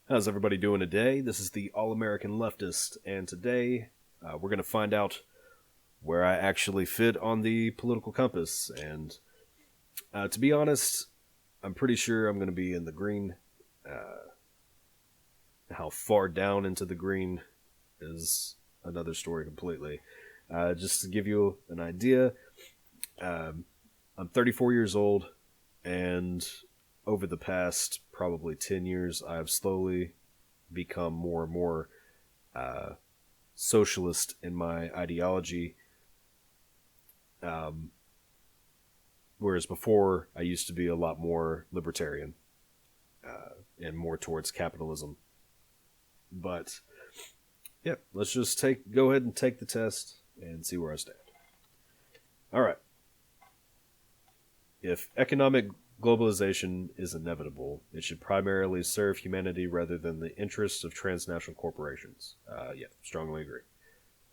How's everybody doing today? This is the All-American Leftist, and today we're going to find out where I actually fit on the political compass. And to be honest, I'm pretty sure I'm going to be in the green. How far down into the green is another story completely. Just to give you an idea, I'm 34 years old, and over the past probably 10 years, I've slowly become more and more socialist in my ideology. Um, Whereas before, I used to be a lot more libertarian and more towards capitalism. But yeah, let's just go ahead and take the test and see where I stand. All right. If economic globalization is inevitable, it should primarily serve humanity rather than the interests of transnational corporations. Yeah, strongly agree.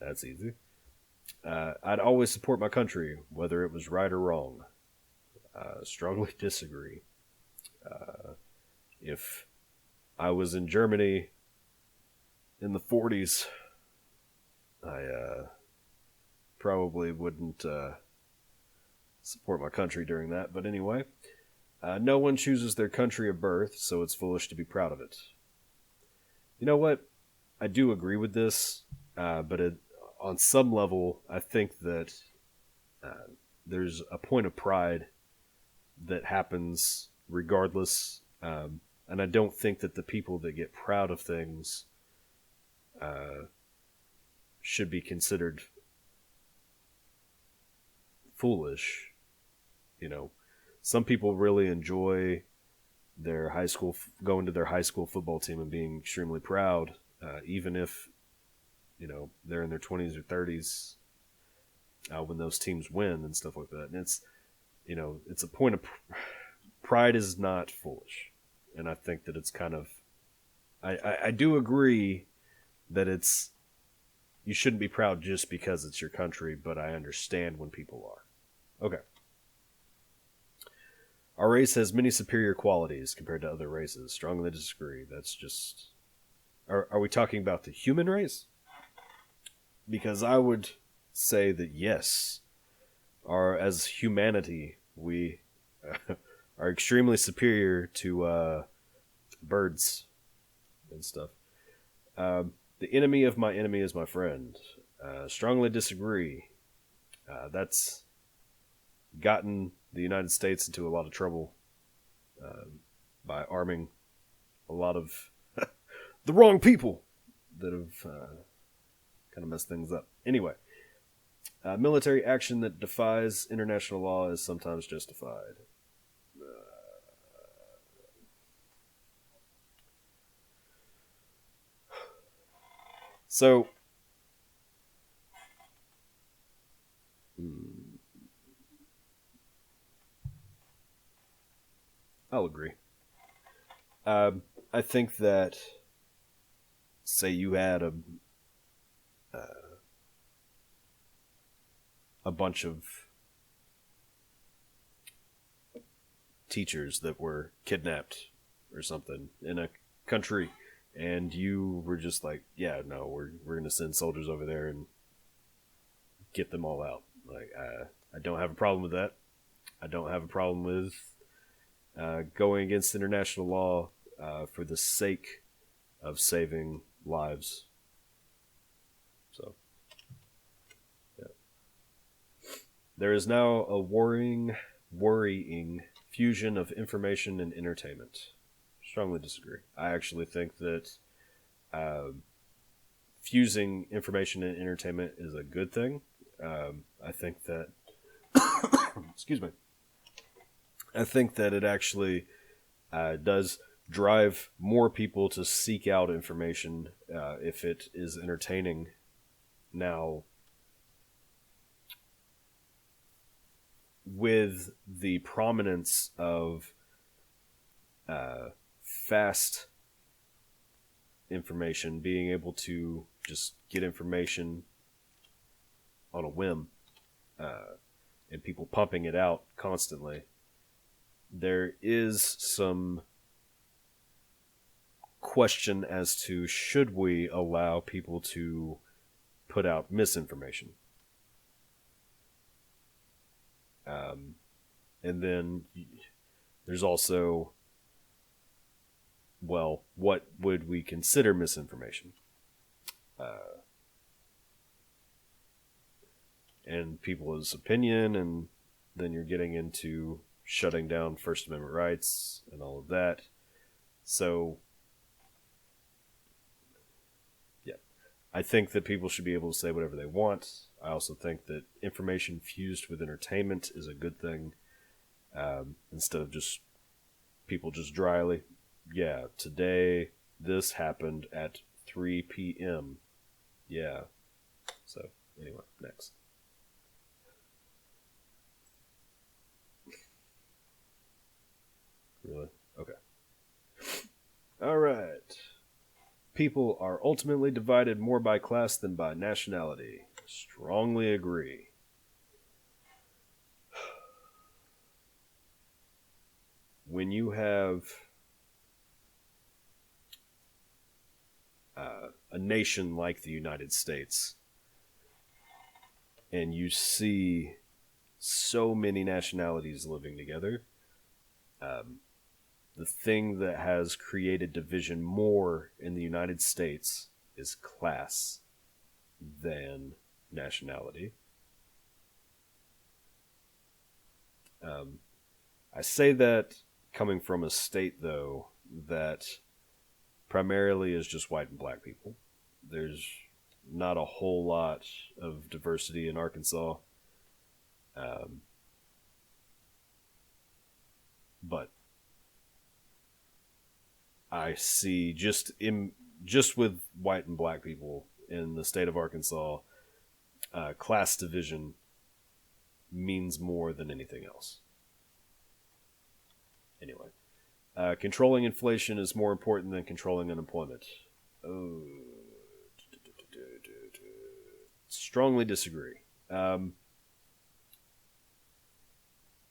That's easy. I'd always support my country, whether it was right or wrong. Strongly disagree. If I was in Germany in the 40s, I probably wouldn't support my country during that. But anyway, no one chooses their country of birth, so it's foolish to be proud of it. You know what? I do agree with this, but on some level, I think that there's a point of pride that happens regardless, and I don't think that the people that get proud of things should be considered foolish. You know, some people really enjoy their high school going to their high school football team and being extremely proud, even if they're in their 20s or 30s when those teams win and stuff like that. And it's a point of pride is not foolish, and I think that it's kind of I do agree that you shouldn't be proud just because it's your country, but I understand when people are. Okay. Our race has many superior qualities compared to other races. Strongly disagree. That's just... Are we talking about the human race? Because I would say that yes. As humanity, we are extremely superior to birds and stuff. The enemy of my enemy is my friend. Strongly disagree. That's gotten the United States into a lot of trouble by arming a lot of the wrong people that have kind of messed things up. Anyway, military action that defies international law is sometimes justified. So, I'll agree. I think that, say you had a bunch of teachers that were kidnapped or something in a country, and you were just like, yeah, no, we're going to send soldiers over there and get them all out. Like, I don't have a problem with that. I don't have a problem with going against international law for the sake of saving lives. So, yeah. There is now a worrying fusion of information and entertainment. Strongly disagree. I actually think that fusing information and entertainment is a good thing. I think that excuse me. I think that it actually does drive more people to seek out information if it is entertaining. Now, with the prominence of fast information, being able to just get information on a whim, and people pumping it out constantly, there is some question as to should we allow people to put out misinformation. And then there's also, well, what would we consider misinformation? And people's opinion, and then you're getting into shutting down First Amendment rights and all of that. So, yeah, I think that people should be able to say whatever they want. I also think that information fused with entertainment is a good thing, instead of just people just dryly, yeah, today this happened at 3 p.m. Yeah. So, anyway, next. Really? Okay. All right. People are ultimately divided more by class than by nationality. Strongly agree. When you have a nation like the United States, and you see so many nationalities living together, the thing that has created division more in the United States is class than nationality. I say that coming from a state, though, that primarily is just white and black people. There's not a whole lot of diversity in Arkansas. But I see just with white and black people in the state of Arkansas, class division means more than anything else. Anyway, controlling inflation is more important than controlling unemployment. Oh, strongly disagree.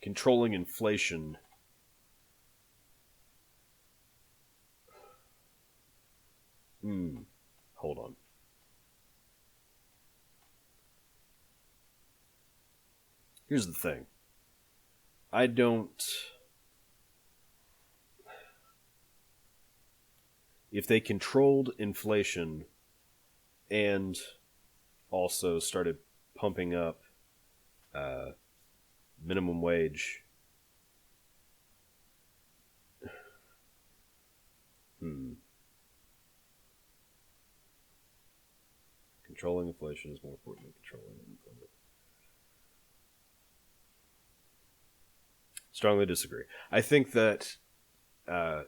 Controlling inflation. Hold on. Here's the thing. I don't... If they controlled inflation and also started pumping up minimum wage, controlling inflation is more important than controlling unemployment. Strongly disagree. I think that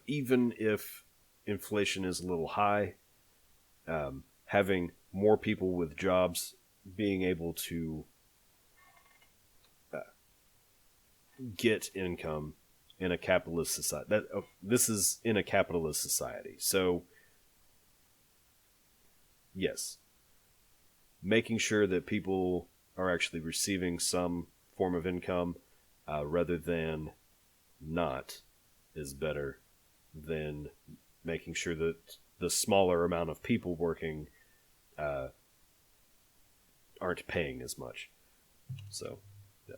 even if inflation is a little high, having more people with jobs being able to get income in a capitalist society. This is in a capitalist society. So, yes, making sure that people are actually receiving some form of income rather than not is better than making sure that the smaller amount of people working aren't paying as much. So, yeah.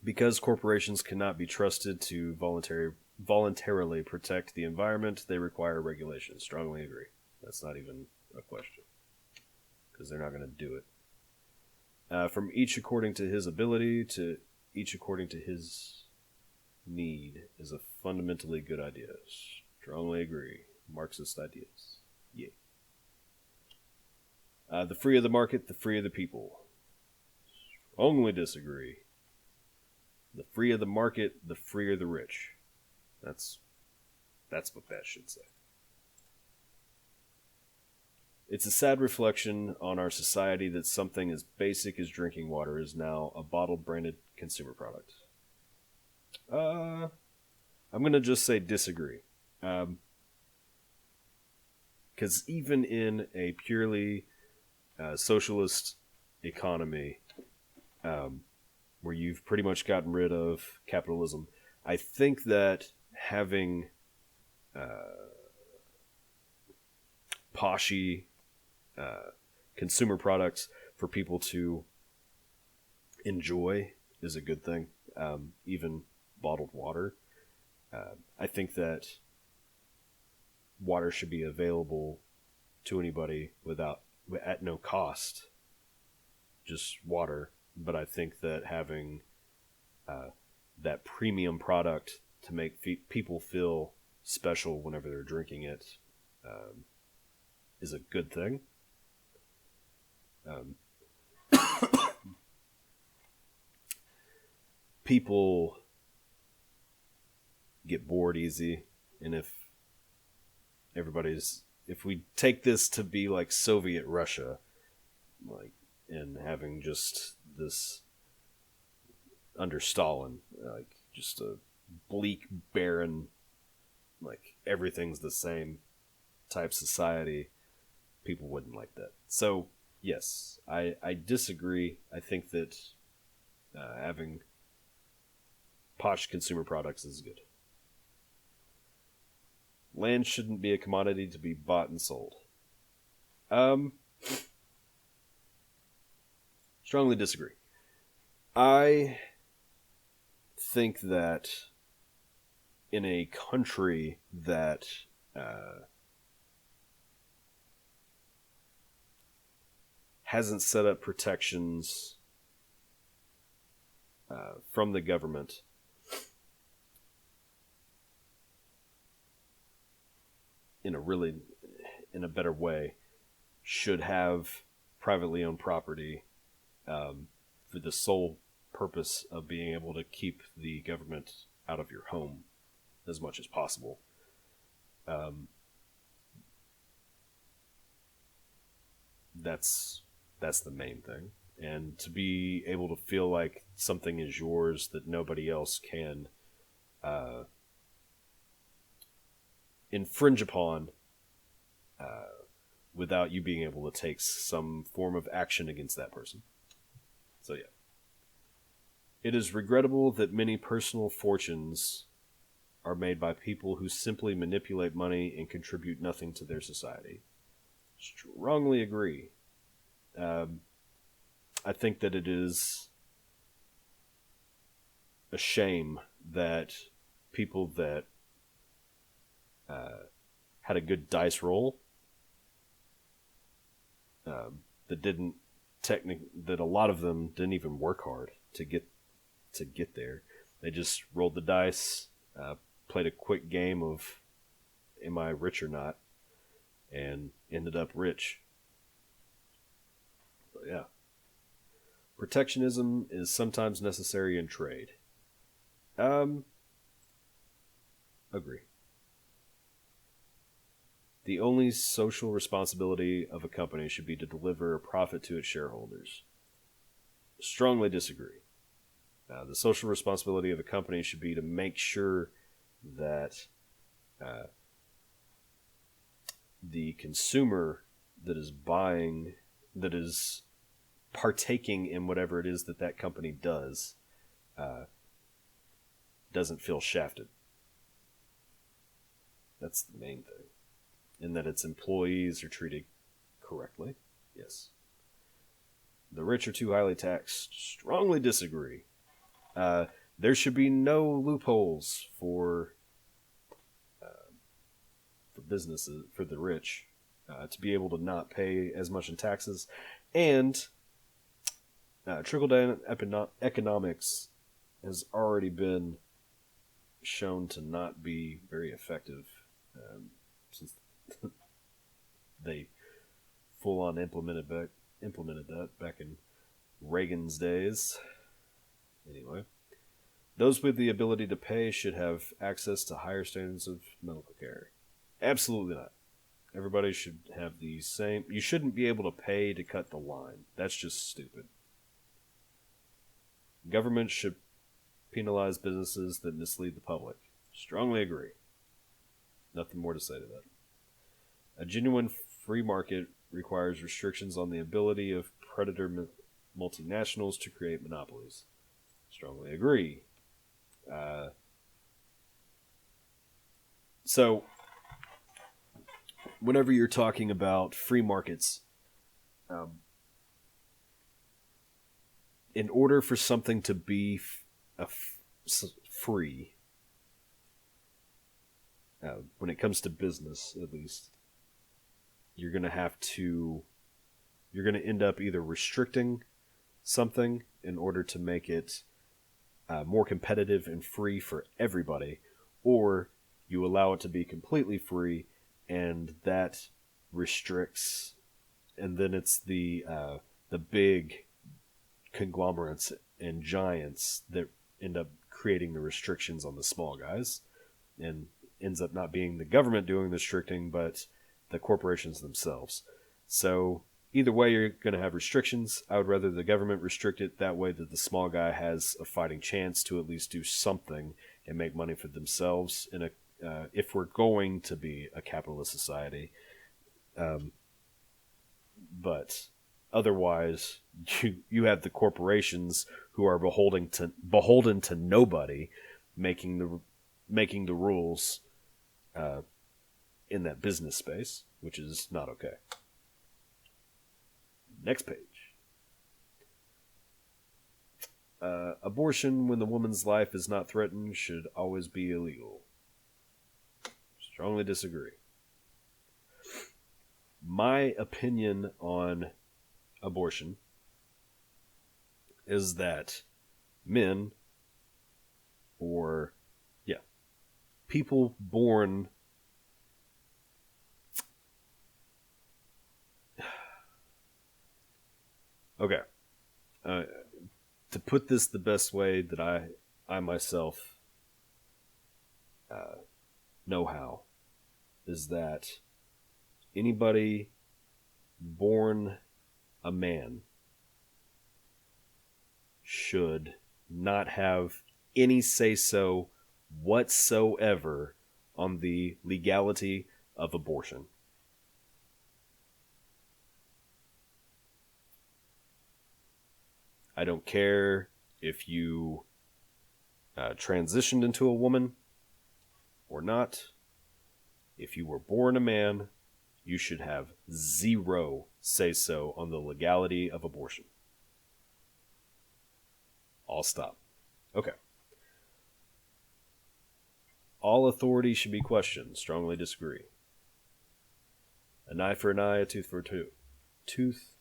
Because corporations cannot be trusted to voluntarily protect the environment, they require regulation. Strongly agree. That's not even a question. Because they're not going to do it. From each according to his ability to each according to his need is a fundamentally good idea. Strongly agree. Marxist ideas. Yay. The freer the market, the freer the people. Strongly disagree. The freer the market, the freer the rich. That's what that should say. It's a sad reflection on our society that something as basic as drinking water is now a bottled branded consumer product. I'm going to just say disagree. Because even in a purely socialist economy, where you've pretty much gotten rid of capitalism, I think that having poshy consumer products for people to enjoy is a good thing. Even bottled water. I think that water should be available to anybody at no cost. Just water. But I think that having that premium product to make people feel special whenever they're drinking it is a good thing. People get bored easy, and if we take this to be like Soviet Russia, like, and having just this under Stalin, like just a bleak, barren, like everything's the same type society, people wouldn't like that. So yes, I disagree. I think that having posh consumer products is good. Land shouldn't be a commodity to be bought and sold. Strongly disagree. I think that in a country that hasn't set up protections from the government in a better way, should have privately owned property for the sole purpose of being able to keep the government out of your home as much as possible. That's the main thing. And to be able to feel like something is yours that nobody else can infringe upon without you being able to take some form of action against that person. So yeah. It is regrettable that many personal fortunes are made by people who simply manipulate money and contribute nothing to their society. Strongly agree. I think that it is a shame that people that had a good dice roll that a lot of them didn't even work hard to get there. They just rolled the dice, played a quick game of am I rich or not, and ended up rich. So yeah. Protectionism is sometimes necessary in trade. Agree. The only social responsibility of a company should be to deliver a profit to its shareholders. Strongly disagree. The social responsibility of a company should be to make sure that the consumer that is buying, that is partaking in whatever it is that company does, doesn't feel shafted. That's the main thing. And that its employees are treated correctly. Yes. The rich are too highly taxed. Strongly disagree. There should be no loopholes for businesses, for the rich, to be able to not pay as much in taxes. And trickle-down economics has already been shown to not be very effective since they full-on implemented that back in Reagan's days. Anyway, those with the ability to pay should have access to higher standards of medical care. Absolutely not. Everybody should have the same. You shouldn't be able to pay to cut the line. That's just stupid. Government should penalize businesses that mislead the public. Strongly agree. Nothing more to say to that. A genuine free market requires restrictions on the ability of predator multinationals to create monopolies. Strongly agree. So, whenever you're talking about free markets, in order for something to be free, when it comes to business, at least, you're going to end up either restricting something in order to make it more competitive and free for everybody, or you allow it to be completely free, and that restricts, and then it's the big conglomerates and giants that end up creating the restrictions on the small guys, and ends up not being the government doing the restricting, but the corporations themselves. So either way, you're going to have restrictions. I would rather the government restrict it that way, that the small guy has a fighting chance to at least do something and make money for themselves in a if we're going to be a capitalist society. But otherwise, you have the corporations who are beholden to nobody, making the rules in that business space, which is not okay. Next page. Abortion when the woman's life is not threatened should always be illegal. Strongly disagree. My opinion on abortion is that men, or people born okay, to put this the best way that I myself know how, is that anybody born a man should not have any say-so whatsoever on the legality of abortion. I don't care if you transitioned into a woman or not. If you were born a man, you should have zero say-so on the legality of abortion. I'll stop. Okay. All authority should be questioned. Strongly disagree. An eye for an eye, a tooth for a tooth.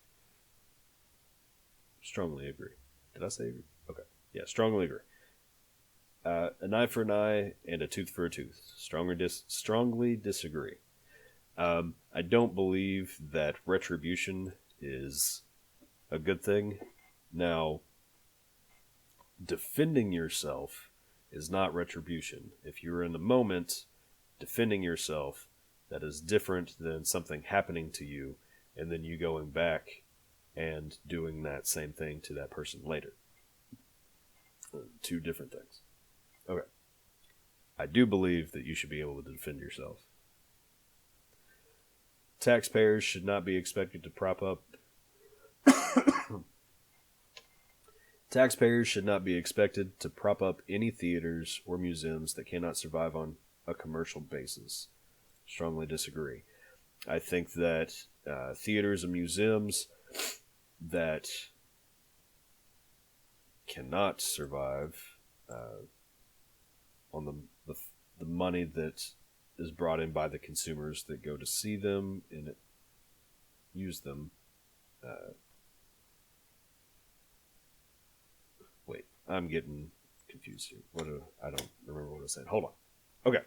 Strongly agree. Did I say agree? Okay. Yeah, strongly agree. An eye for an eye and a tooth for a tooth. Strongly disagree. I don't believe that retribution is a good thing. Now, defending yourself is not retribution. If you're in the moment defending yourself, that is different than something happening to you and then you going back and doing that same thing to that person later. Two different things. Okay. I do believe that you should be able to defend yourself. Taxpayers should not be expected to prop up Taxpayers should not be expected to prop up any theaters or museums that cannot survive on a commercial basis. Strongly disagree. I think that theaters and museums that cannot survive on the money that is brought in by the consumers that go to see them and use them. Wait, I'm getting confused here. I don't remember what I said. Hold on. Okay.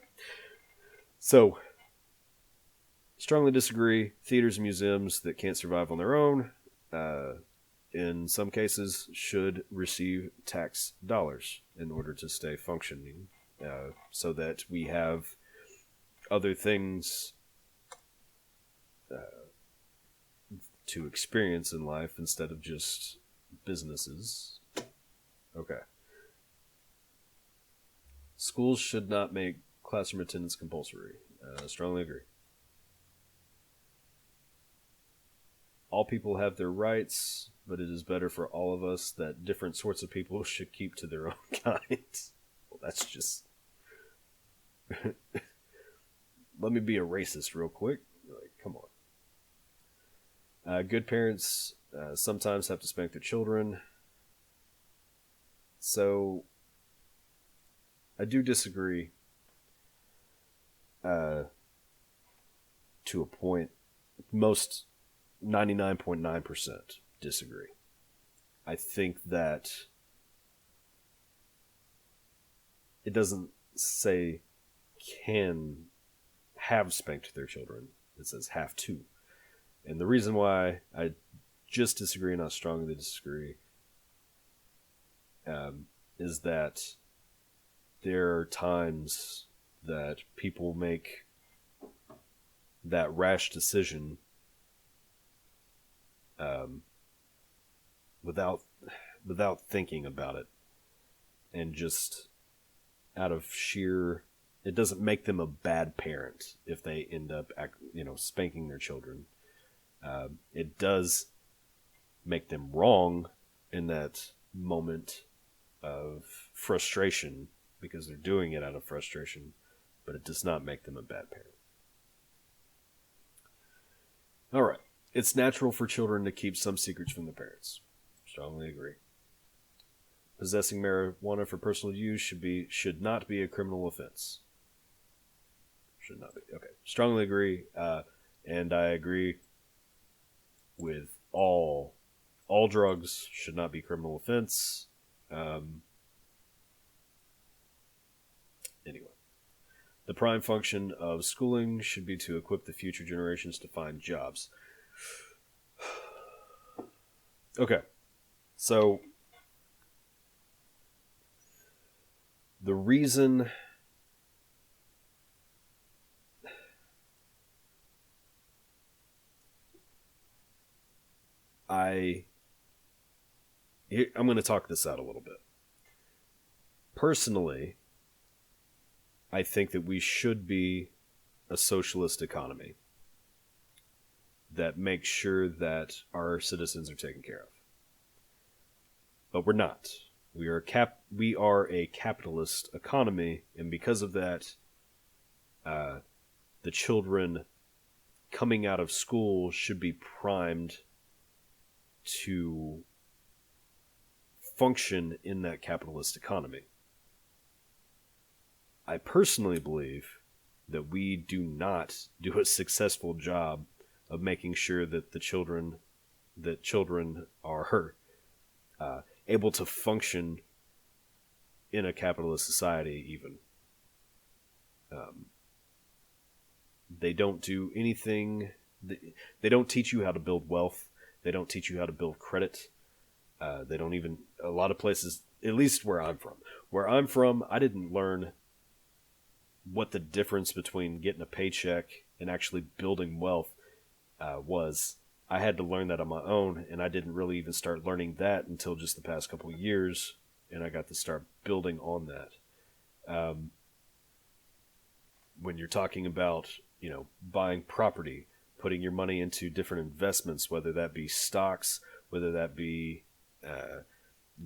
So, strongly disagree. Theaters and museums that can't survive on their own, in some cases, should receive tax dollars in order to stay functioning, so that we have other things to experience in life instead of just businesses. Okay. Schools should not make classroom attendance compulsory. Strongly agree. All people have their rights, but it is better for all of us that different sorts of people should keep to their own kind. Well, that's just... Let me be a racist real quick. Like, Come on. Good parents sometimes have to spank their children. So I do disagree uh, to a point. Most 99.9% disagree. I think that it doesn't say can have spanked their children. It says have to. And the reason why I just disagree and I strongly disagree is that there are times that people make that rash decision without thinking about it, and just out of sheer, it doesn't make them a bad parent if they end up spanking their children. It does make them wrong in that moment of frustration because they're doing it out of frustration, but it does not make them a bad parent. All right. It's natural for children to keep some secrets from their parents. Strongly agree. Possessing marijuana for personal use should not be a criminal offense. Should not be. Okay. Strongly agree. And I agree with all drugs should not be criminal offense. Anyway. The prime function of schooling should be to equip the future generations to find jobs. Okay. So, the reason I'm going to talk this out a little bit. Personally, I think that we should be a socialist economy that makes sure that our citizens are taken care of. But we're not. We are a capitalist economy, and because of that, the children coming out of school should be primed to function in that capitalist economy. I personally believe that we do not do a successful job of making sure that children are able to function in a capitalist society. Even they don't do anything. They don't teach you how to build wealth. They don't teach you how to build credit. They don't even, a lot of places, at least where I'm from. Where I'm from, I didn't learn what the difference between getting a paycheck and actually building wealth was. I had to learn that on my own, and I didn't really even start learning that until just the past couple of years, and I got to start building on that. When you're talking about, buying property, putting your money into different investments, whether that be stocks, whether that be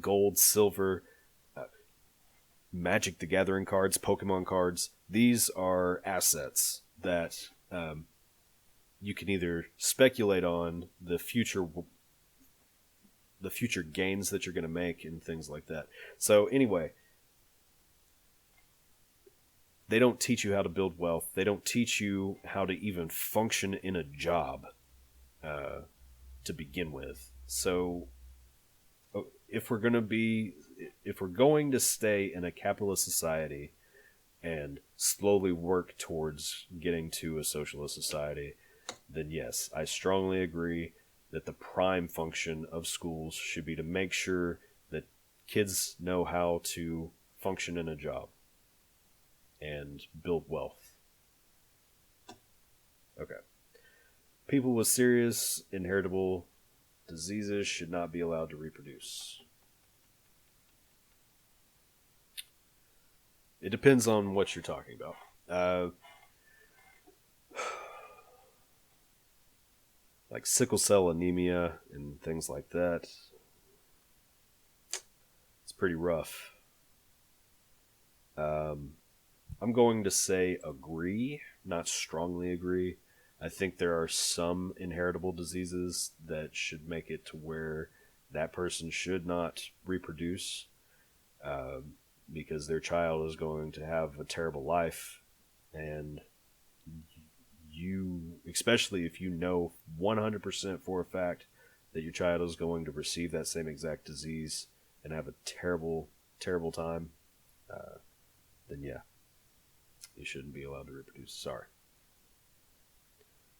gold, silver, Magic the Gathering cards, Pokemon cards. These are assets that you can either speculate on the future gains that you're going to make and things like that. So anyway, they don't teach you how to build wealth. They don't teach you how to even function in a job to begin with. So if we're going to stay in a capitalist society and slowly work towards getting to a socialist society, then yes, I strongly agree that the prime function of schools should be to make sure that kids know how to function in a job and build wealth. Okay. People with serious inheritable diseases should not be allowed to reproduce. It depends on what you're talking about. Like sickle cell anemia and things like that. It's pretty rough. I'm going to say agree, not strongly agree. I think there are some inheritable diseases that should make it to where that person should not reproduce, um, because their child is going to have a terrible life. And you, especially if you know 100% for a fact that your child is going to receive that same exact disease and have a terrible, terrible time, uh, then yeah, you shouldn't be allowed to reproduce. Sorry.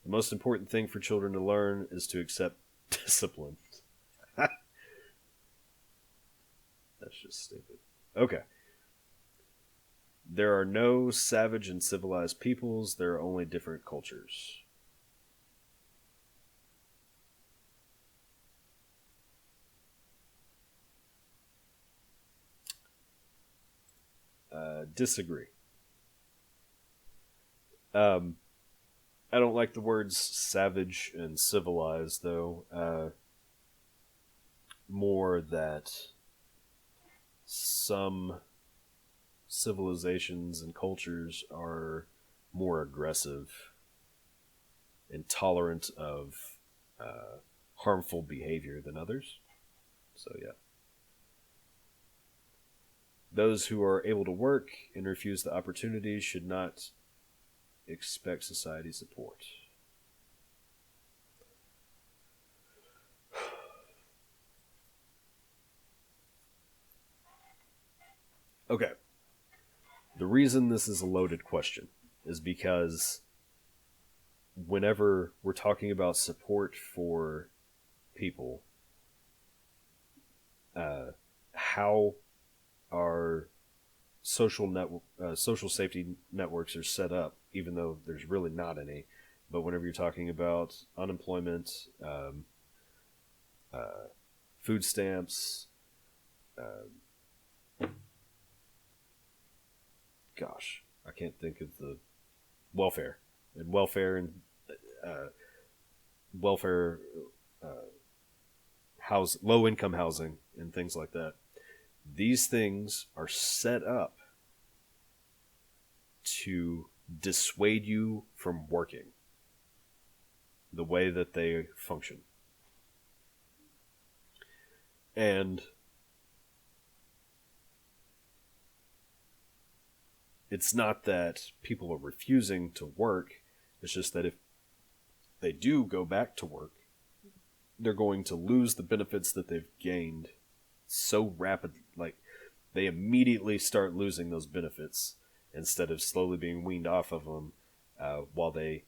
The most important thing for children to learn is to accept discipline. That's just stupid. Okay. There are no savage and civilized peoples, there are only different cultures. Disagree. Um, I don't like the words savage and civilized, though. More that some civilizations and cultures are more aggressive, intolerant of harmful behavior than others. So, yeah. Those who are able to work and refuse the opportunity should not expect society support. Okay. The reason this is a loaded question is because whenever we're talking about support for people, how our social safety networks are set up, even though there's really not any. But whenever you're talking about unemployment, uh, food stamps, gosh, I can't think of the welfare and uh, welfare, uh, house, low income housing, and things like that. These things are set up to dissuade you from working the way that they function. And it's not that people are refusing to work, it's just that if they do go back to work, they're going to lose the benefits that they've gained so rapidly. Like, they immediately start losing those benefits instead of slowly being weaned off of them, while they,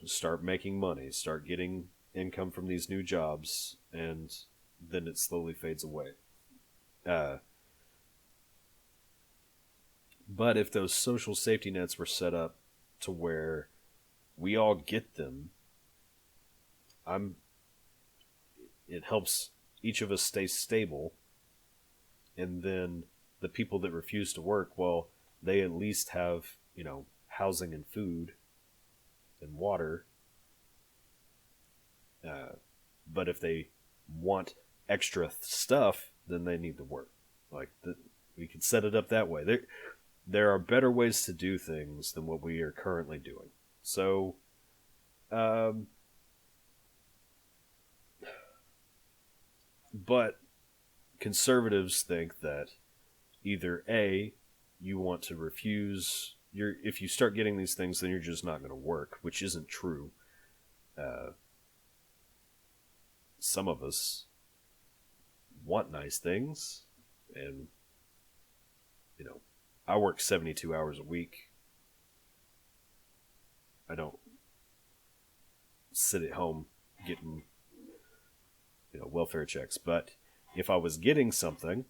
start making money, start getting income from these new jobs, and then it slowly fades away. Uh, but if those social safety nets were set up to where we all get them, I'm it helps each of us stay stable, and then the people that refuse to work, well, they at least have, housing and food and water. But if they want extra stuff, then they need to work. We can set it up that way. There are better ways to do things than what we are currently doing. So, um, but conservatives think that either A, you want to refuse if you start getting these things, then you're just not going to work, which isn't true. Uh, some of us want nice things, and I work 72 hours a week. I don't sit at home getting welfare checks, but if I was getting something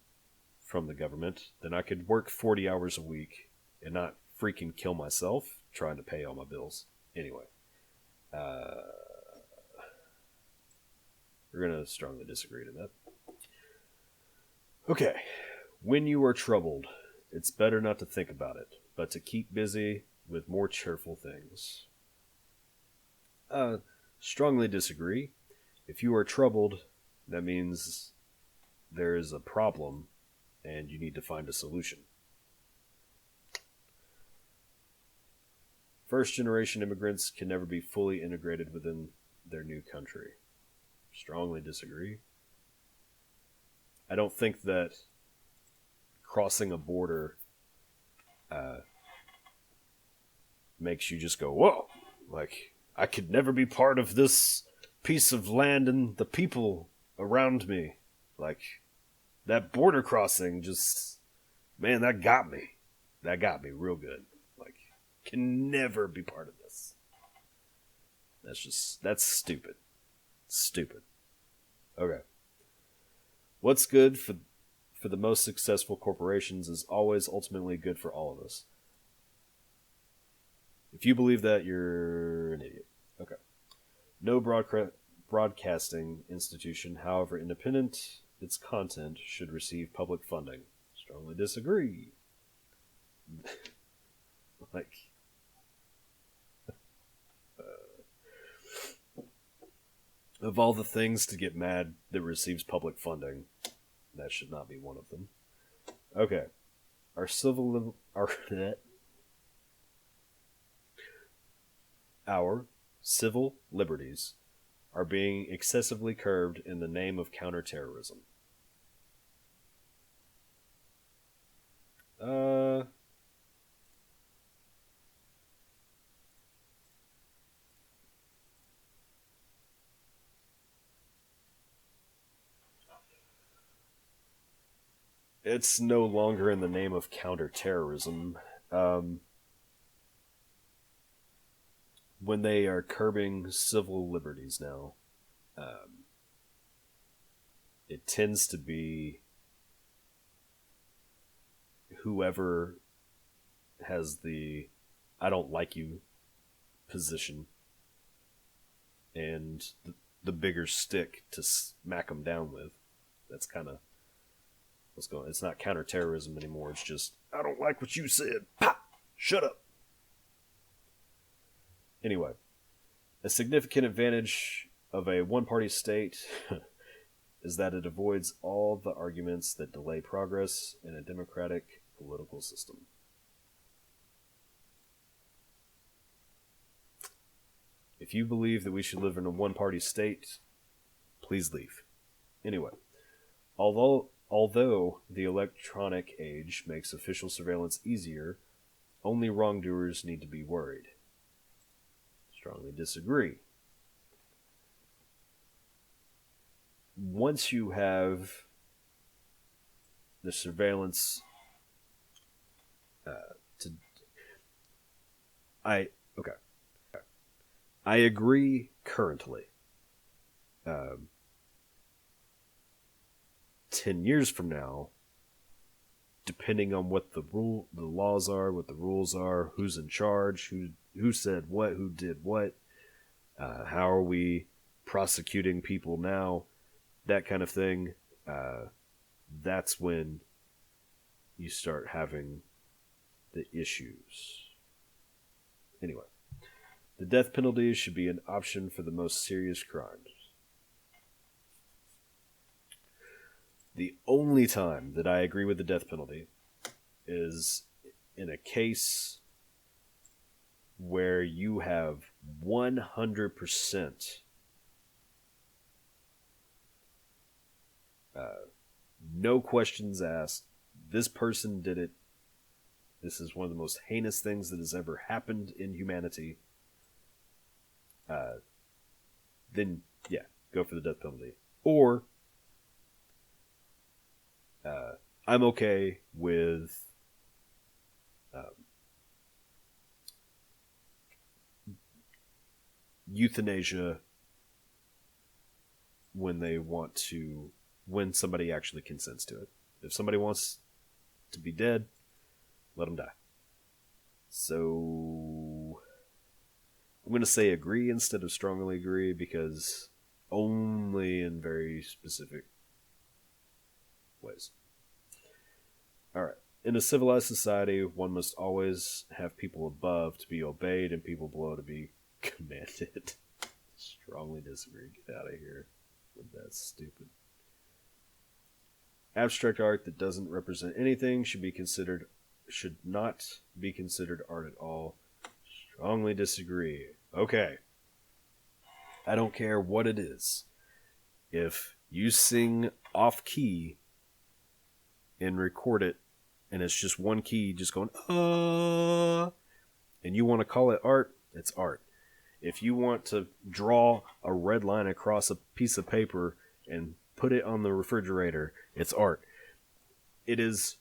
from the government, then I could work 40 hours a week and not freaking kill myself trying to pay all my bills. Anyway, uh, we're going to strongly disagree to that. Okay. When you are troubled, it's better not to think about it, but to keep busy with more cheerful things. Strongly disagree. If you are troubled, that means there is a problem and you need to find a solution. First generation immigrants can never be fully integrated within their new country. Strongly disagree. I don't think that crossing a border makes you just go, whoa, like, I could never be part of this piece of land and the people around me. Like, that border crossing just, man, that got me. That got me real good. Like, can never be part of this. That's stupid. Stupid. Okay. What's good for the most successful corporations is always ultimately good for all of us. If you believe that, you're an idiot. Okay. No broadcasting institution, however independent its content, should receive public funding. Strongly disagree. Like, of all the things to get mad that receives public funding, that should not be one of them. Okay. Our civil liberties are being excessively curbed in the name of counterterrorism. It's no longer in the name of counterterrorism. When they are curbing civil liberties now, it tends to be whoever has the I don't like you position and the bigger stick to smack them down with. That's kind of what's going on. It's not counterterrorism anymore. It's just, I don't like what you said. Pop! Shut up! Anyway, a significant advantage of a one-party state is that it avoids all the arguments that delay progress in a democratic political system. If you believe that we should live in a one-party state, please leave. Anyway, although the electronic age makes official surveillance easier, only wrongdoers need to be worried. Strongly disagree. Once you have the surveillance I agree currently. 10 years from now, depending on what the laws are, what the rules are, who's in charge, who said what, who did what, how are we prosecuting people now, that kind of thing, that's when you start having the issues. Anyway, the death penalty should be an option for the most serious crimes. The only time that I agree with the death penalty is in a case where you have 100% no questions asked. This person did it. This is one of the most heinous things that has ever happened in humanity. Then, yeah, go for the death penalty. Or, I'm okay with euthanasia when somebody actually consents to it. If somebody wants to be dead, let them die. So I'm going to say agree instead of strongly agree, because only in very specific ways. Alright. In a civilized society, one must always have people above to be obeyed and people below to be commanded. Strongly disagree. Get out of here with that stupid. Abstract art that doesn't represent anything should not be considered art at all. Strongly disagree. Okay. I don't care what it is. If you sing off key and record it, and it's just one key just going, and you want to call it art, it's art. If you want to draw a red line across a piece of paper and put it on the refrigerator, it's art. It is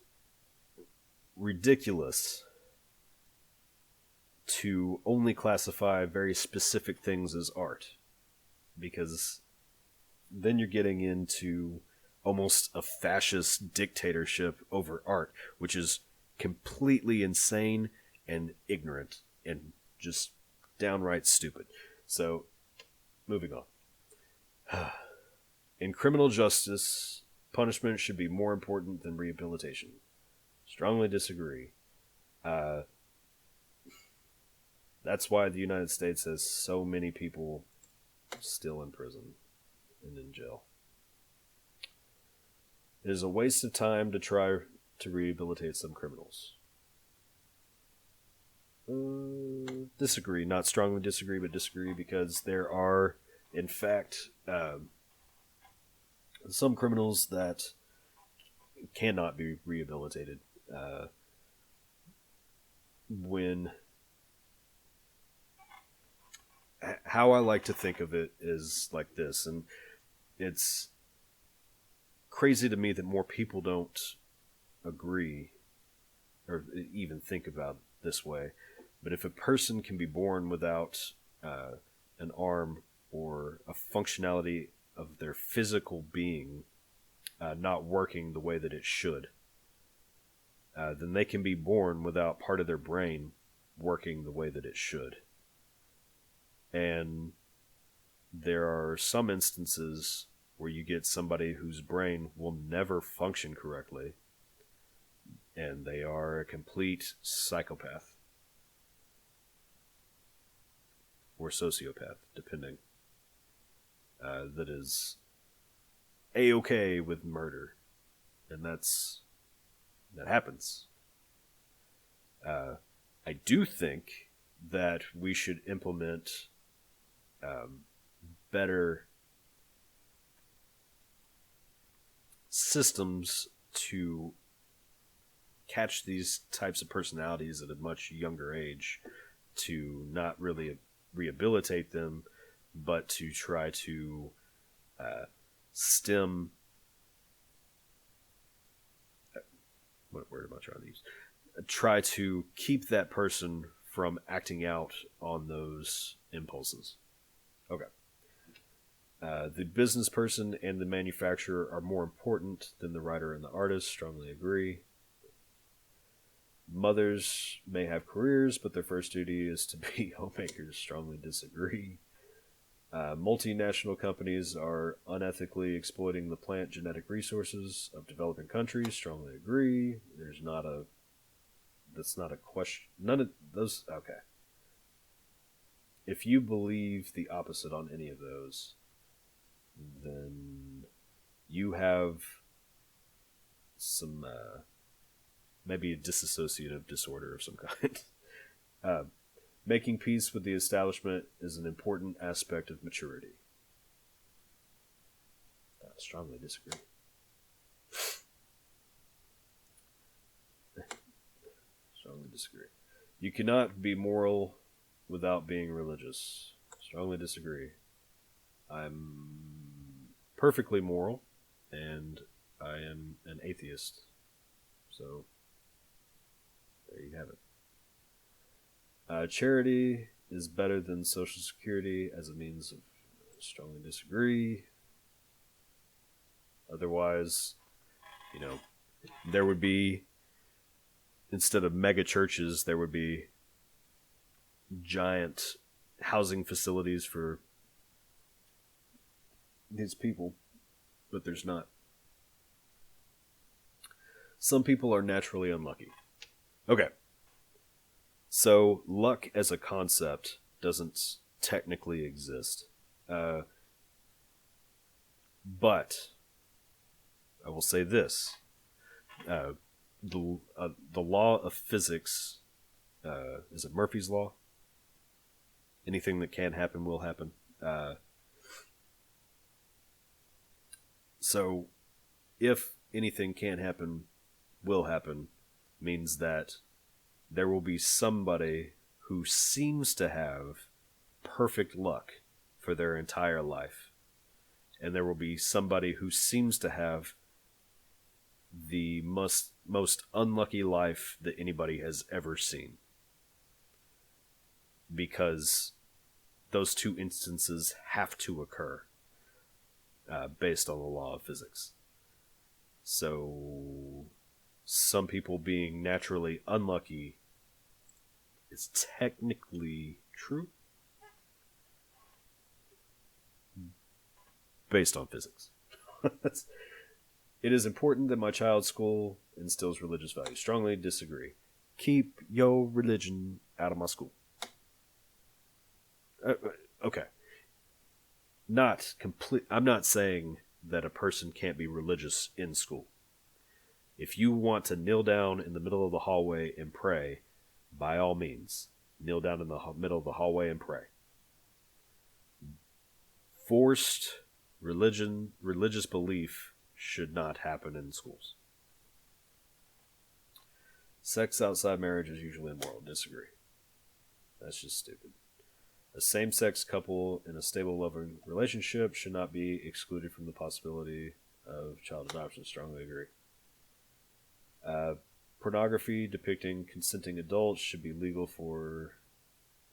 ridiculous to only classify very specific things as art, because then you're getting into almost a fascist dictatorship over art, which is completely insane and ignorant and just downright stupid. So, moving on. In criminal justice, punishment should be more important than rehabilitation. Strongly disagree. That's why the United States has so many people still in prison and in jail. It is a waste of time to try to rehabilitate some criminals. Disagree. Not strongly disagree, but disagree, because there are, in fact, some criminals that cannot be rehabilitated. How I like to think of it is like this, and it's crazy to me that more people don't agree or even think about it this way. But if a person can be born without an arm or a functionality of their physical being not working the way that it should, then they can be born without part of their brain working the way that it should. And there are some instances where you get somebody whose brain will never function correctly, and they are a complete psychopath or sociopath, depending. That is A-okay with murder, and that happens. I do think that we should implement better systems to catch these types of personalities at a much younger age, to not really rehabilitate them, but to try to stem. What word am I trying to use? Try to keep that person from acting out on those impulses. Okay. The business person and the manufacturer are more important than the writer and the artist. Strongly agree. Mothers may have careers, but their first duty is to be homemakers. Strongly disagree. Multinational companies are unethically exploiting the plant genetic resources of developing countries. Strongly agree. That's not a question. None of those. Okay. If you believe the opposite on any of those, then you have some maybe a dissociative disorder of some kind. Making peace with the establishment is an important aspect of maturity. Strongly disagree. Strongly disagree. You cannot be moral without being religious. Strongly disagree. I'm perfectly moral, and I am an atheist. So, there you have it. Charity is better than Social Security as a means of. Strongly disagree. Otherwise, there would be, instead of mega churches, there would be giant housing facilities for these people, but there's not. Some people are naturally unlucky. Okay. So, luck as a concept doesn't technically exist. But I will say this. The law of physics, is it Murphy's Law? Anything that can happen will happen. So, if anything can happen, will happen, means that there will be somebody who seems to have perfect luck for their entire life. And there will be somebody who seems to have the most unlucky life that anybody has ever seen. Because those two instances have to occur based on the law of physics. So, some people being naturally unlucky is technically true based on physics. It is important that my child's school instills religious values. Strongly disagree. Keep your religion out of my school. Okay. Not complete. I'm not saying that a person can't be religious in school. If you want to kneel down in the middle of the hallway and pray, by all means, kneel down in the middle of the hallway and pray. Forced religious belief should not happen in schools. Sex outside marriage is usually immoral. Disagree. That's just stupid. A same-sex couple in a stable, loving relationship should not be excluded from the possibility of child adoption. Strongly agree. Pornography depicting consenting adults should be legal for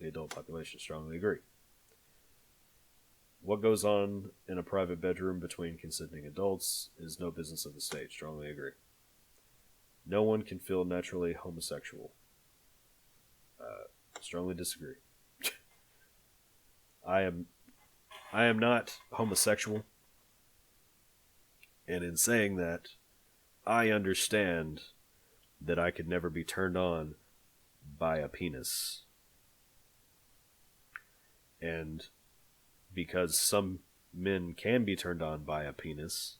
the adult population. Strongly agree. What goes on in a private bedroom between consenting adults is no business of the state. Strongly agree. No one can feel naturally homosexual. Strongly disagree. I am not homosexual, and in saying that, I understand that I could never be turned on by a penis. And because some men can be turned on by a penis,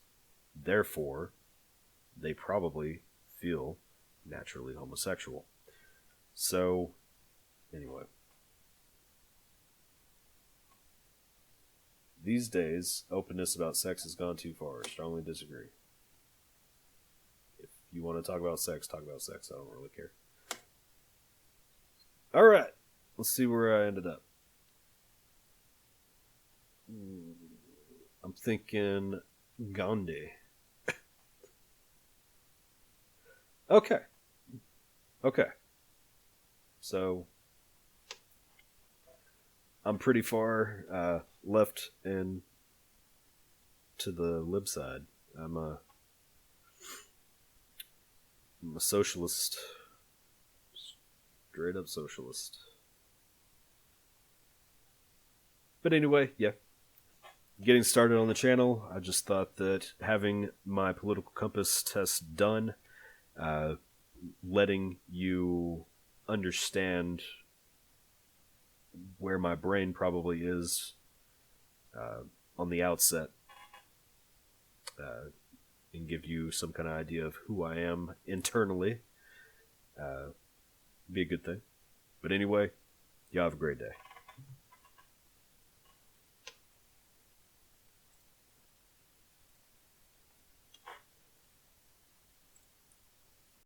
therefore, they probably feel naturally homosexual. So, anyway. These days, openness about sex has gone too far. Strongly disagree. If you want to talk about sex, talk about sex. I don't really care. Alright. Let's see where I ended up. I'm thinking Gandhi. Okay. So, I'm pretty far left and to the lib side. I'm a socialist. Straight up socialist. But anyway, yeah. Getting started on the channel, I just thought that having my political compass test done, letting you understand where my brain probably is on the outset, and give you some kind of idea of who I am internally, be a good thing. But anyway, y'all have a great day.